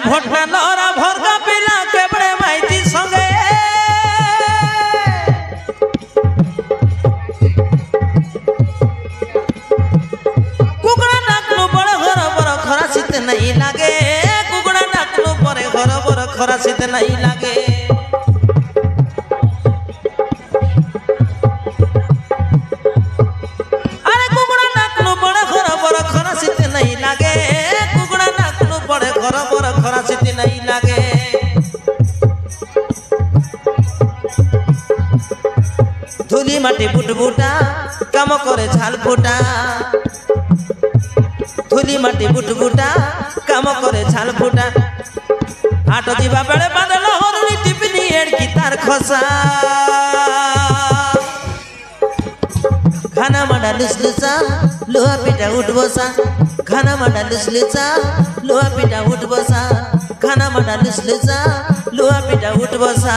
भोटना नरा भरका पिला केबड़े माइती संगे कुकड़ा नाकनु बड़ घर खरा शीत नहीं लागे कुकड़ा नाकनु परे घर खरा शीत नहीं लागे अरे कुकड़ा नाकनु बड़ घर खरा शीत नहीं लागे कुकड़ा नाकनु परे घर खरा शीत नहीं लागे धूली माटी बुटबुटा काम करे झाल फुटा धूली माटी बुटबुटा काम करे झाल फुटा हाट जीवा बेले बादल हरुनी टिपनी एड़की तार खसा खाना माडा लुसलुसा लोहा पिटा उठ बसा खाना माडा लुसलुसा लोहा पिटा उठ बसा खाना माडा लुसलुसा लोहा पिटा उठ बसा